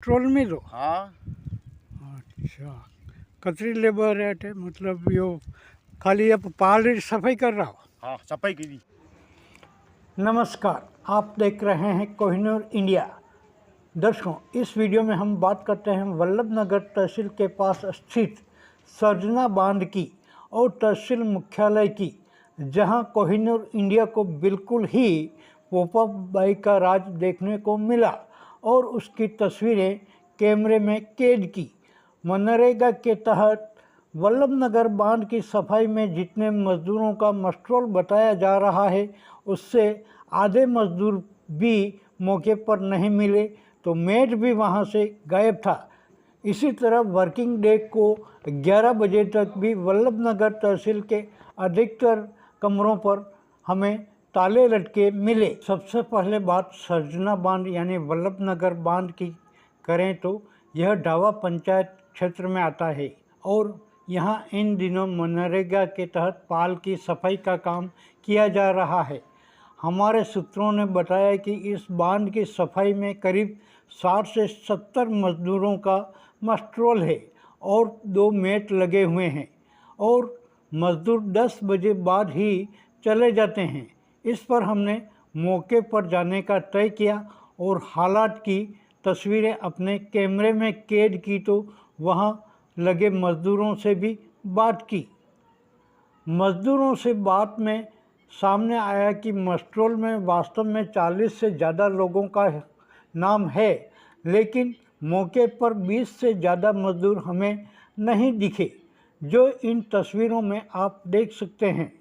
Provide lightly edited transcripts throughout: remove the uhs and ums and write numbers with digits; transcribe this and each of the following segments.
Troll में दो। हाँ अच्छा, कतरी लेबर रेट है, मतलब यो खाली अब पाल सफाई कर रहा हो। हाँ सफाई की दी। नमस्कार, आप देख रहे हैं कोहिनूर इंडिया। दर्शकों, इस वीडियो में हम बात करते हैं वल्लभनगर तहसील के पास स्थित सर्जना बांध की और तहसील मुख्यालय की, जहां कोहिनूर इंडिया को बिल्कुल ही पॉपअप बाइक का राज देखने को मिला और उसकी तस्वीरें कैमरे में कैद की। मनरेगा के तहत वल्लभनगर बांध की सफाई में जितने मजदूरों का मस्ट्रोल बताया जा रहा है, उससे आधे मजदूर भी मौके पर नहीं मिले, तो मेट भी वहां से गायब था। इसी तरह वर्किंग डे को 11 बजे तक भी वल्लभनगर तहसील के अधिकतर कमरों पर हमें ताले लटके मिले। सबसे पहले बात सर्जना बांध यानी वल्लभनगर बांध की करें तो यह ढावा पंचायत क्षेत्र में आता है और यहाँ इन दिनों मनरेगा के तहत पाल की सफाई का काम किया जा रहा है। हमारे सूत्रों ने बताया कि इस बांध की सफाई में करीब 60 से 70 मजदूरों का मस्ट्रोल है और 2 मेट लगे हुए हैं और मजदूर 10 बजे बाद ही चले जाते हैं। इस पर हमने मौके पर जाने का तय किया और हालात की तस्वीरें अपने कैमरे में कैद की, तो वहां लगे मजदूरों से भी बात की। मजदूरों से बात में सामने आया कि मस्ट्रोल में वास्तव में 40 से ज़्यादा लोगों का नाम है, लेकिन मौके पर 20 से ज़्यादा मजदूर हमें नहीं दिखे, जो इन तस्वीरों में आप देख सकते हैं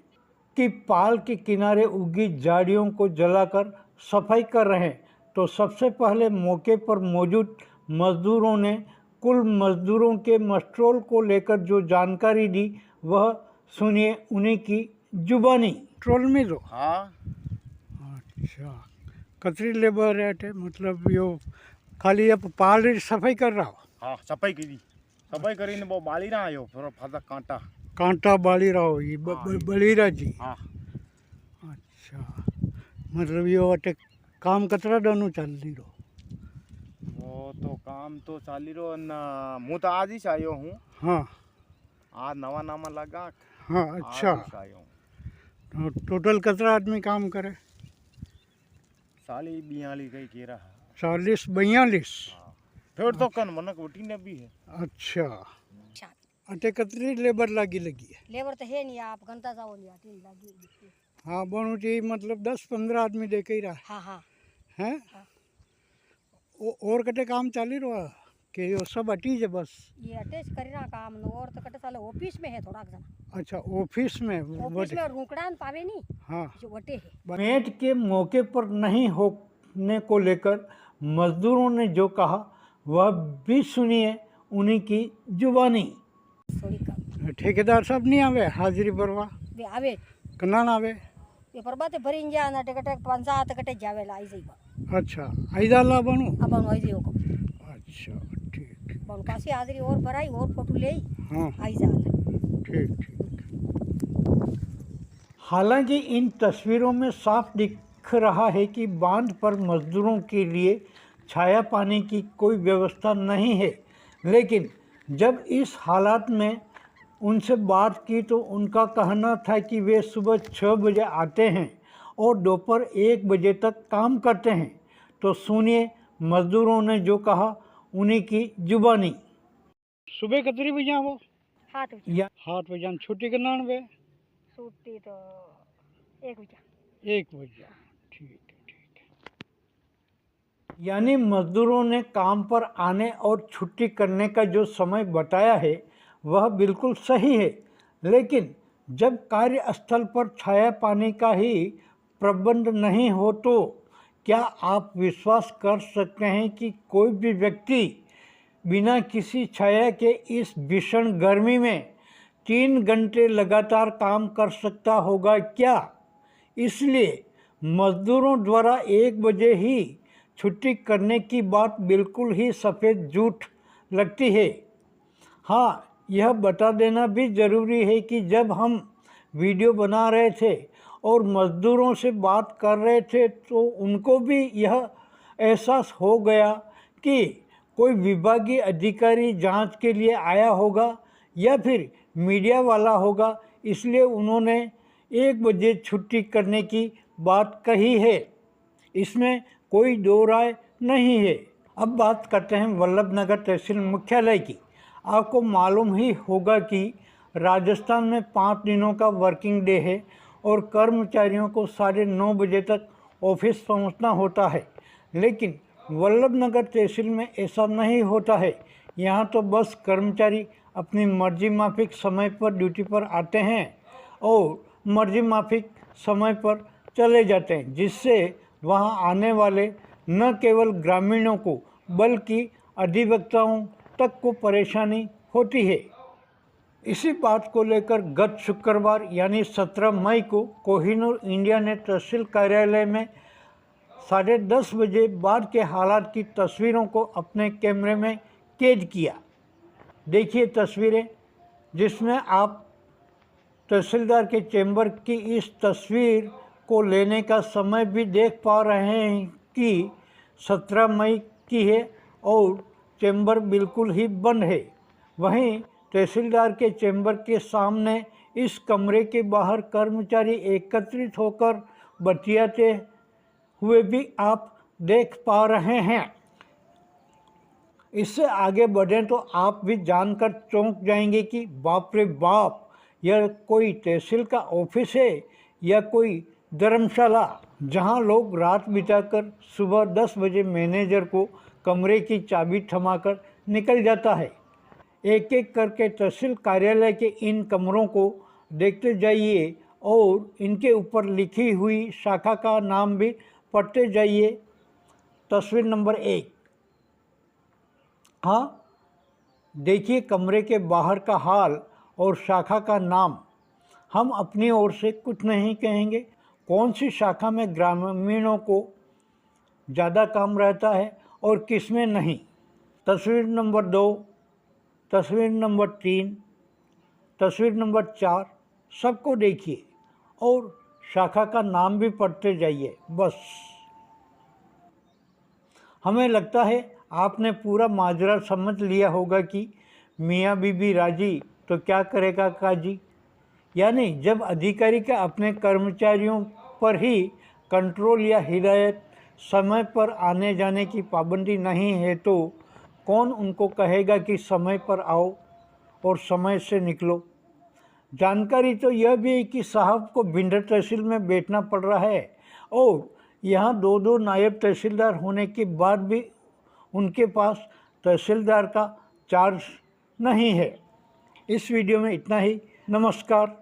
कि पाल के किनारे उगी झाड़ियों को जलाकर सफाई कर रहे हैं। तो सबसे पहले मौके पर मौजूद मजदूरों ने कुल मजदूरों के मस्ट्रोल को लेकर जो जानकारी दी, वह सुनिए उन्हीं की जुबानी। ट्रोल में दो। हाँ अच्छा, कतरी लेबर रेट है, मतलब यो खाली अब पाल सफाई कर रहा हो। हाँ सफाई की दी। सफाई કરીને वो बाली ना आयो फिर फादा कांटा। कांटा बाली रहा हो, ये बलीरा जी। हाँ अच्छा, मतलब यो अटे काम कतरा दानू चल रही रहो। वो तो काम तो चाली रो न। मैं तो आज ही से आयो हूँ। हाँ आज नवा नामा लगा। हाँ, अच्छा। आज ही से आयो हूँ। तो टोटल कतरा आदमी काम करे। 40-42 कहीं कह रहा है। 40-42। हाँ फिर तो कन मनक वोटी ने भी है। अच्छा, अटे कतरी लेबर लगी है। लेबर तो है नहीं, आप घंटा जाओ नहीं आती लगी। हाँ बनू जी, मतलब 10-15 आदमी देखे ही रहा हाँ हाँ है। हाँ। और कटे काम चाली रहा कि यो सब अटीज है बस। ये अटैच करीना काम न और तो कटे साले ऑफिस में है थोड़ा जना। अच्छा, ऑफिस में ऑफिस में रुकड़ान पावे नहीं। हाँ, जो वटे है। मेट के मौके पर नहीं होने को लेकर मजदूरों ने जो कहा, वह भी सुनिए उन्हीं की जुबानी। थोड़ी कम ठेकेदार सब नहीं आवे हाजिरी भरवा। वे आवे कनान आवे। ये परबाते भरीन जा ना टिकट पंचायत कटे जावे लाई जाई। अच्छा, आइदाला बनू। अब हम आई जाओ को। अच्छा, ठीक। बन कासी हाजिरी और भराई और फोटो ले हाँ, आई जा। ठीक। हालांकि इन तस्वीरों में साफ दिख रहा है कि बांध पर मजदूरों के लिए छाया पानी की कोई व्यवस्था नहीं है, लेकिन जब इस हालात में उनसे बात की तो उनका कहना था कि वे सुबह 6 बजे आते हैं और दोपहर 1 बजे तक काम करते हैं। तो सुनिए मजदूरों ने जो कहा उन्हीं की जुबानी। सुबह कितनी बजे आओ। 7 बजे या 7 बजे छुट्टी के 99 छुट्टी तो 1 बजे। 1 बजे, ठीक है। यानी मजदूरों ने काम पर आने और छुट्टी करने का जो समय बताया है, वह बिल्कुल सही है, लेकिन जब कार्यस्थल पर छाया पानी का ही प्रबंध नहीं हो, तो क्या आप विश्वास कर सकते हैं कि कोई भी व्यक्ति बिना किसी छाया के इस भीषण गर्मी में 3 घंटे लगातार काम कर सकता होगा क्या? इसलिए मजदूरों द्वारा 1 बजे ही छुट्टी करने की बात बिल्कुल ही सफ़ेद झूठ लगती है। हाँ, यह बता देना भी ज़रूरी है कि जब हम वीडियो बना रहे थे और मज़दूरों से बात कर रहे थे, तो उनको भी यह एहसास हो गया कि कोई विभागीय अधिकारी जांच के लिए आया होगा या फिर मीडिया वाला होगा, इसलिए उन्होंने 1 बजे छुट्टी करने की बात कही है। इसमें कोई दो राय नहीं है। अब बात करते हैं वल्लभनगर तहसील मुख्यालय की। आपको मालूम ही होगा कि राजस्थान में 5 दिनों का वर्किंग डे है और कर्मचारियों को 9:30 बजे तक ऑफिस पहुंचना होता है, लेकिन वल्लभनगर तहसील में ऐसा नहीं होता है। यहाँ तो बस कर्मचारी अपनी मर्जी माफिक समय पर ड्यूटी पर आते हैं और मर्जी माफिक समय पर चले जाते हैं, जिससे वहाँ आने वाले न केवल ग्रामीणों को बल्कि अधिवक्ताओं तक को परेशानी होती है। इसी बात को लेकर गत शुक्रवार यानी 17 मई को कोहिनूर इंडिया ने तहसील कार्यालय में 10:30 बजे बाद के हालात की तस्वीरों को अपने कैमरे में कैद किया। देखिए तस्वीरें, जिसमें आप तहसीलदार के चैम्बर की इस तस्वीर को लेने का समय भी देख पा रहे हैं कि 17 मई की है और चैम्बर बिल्कुल ही बंद है। वहीं तहसीलदार के चैम्बर के सामने इस कमरे के बाहर कर्मचारी एकत्रित होकर बतियाते हुए भी आप देख पा रहे हैं। इससे आगे बढ़ें तो आप भी जानकर चौंक जाएंगे कि बाप रे बाप, यह कोई तहसील का ऑफिस है या कोई धर्मशाला, जहां लोग रात बिताकर सुबह 10 बजे मैनेजर को कमरे की चाबी थमाकर निकल जाता है। एक एक करके तहसील कार्यालय के इन कमरों को देखते जाइए और इनके ऊपर लिखी हुई शाखा का नाम भी पढ़ते जाइए। तस्वीर नंबर 1। हाँ, देखिए कमरे के बाहर का हाल और शाखा का नाम। हम अपनी ओर से कुछ नहीं कहेंगे। कौन सी शाखा में ग्रामीणों को ज़्यादा काम रहता है और किस में नहीं। तस्वीर नंबर 2, तस्वीर नंबर 3, तस्वीर नंबर 4, सबको देखिए और शाखा का नाम भी पढ़ते जाइए। बस हमें लगता है आपने पूरा माजरा समझ लिया होगा कि मियाँ बीबी राजी तो क्या करेगा काजी। यानी जब अधिकारी का अपने कर्मचारियों पर ही कंट्रोल या हिदायत, समय पर आने जाने की पाबंदी नहीं है, तो कौन उनको कहेगा कि समय पर आओ और समय से निकलो। जानकारी तो यह भी है कि साहब को भिंडर तहसील में बैठना पड़ रहा है और यहाँ 2 नायब तहसीलदार होने के बाद भी उनके पास तहसीलदार का चार्ज नहीं है। इस वीडियो में इतना ही। नमस्कार।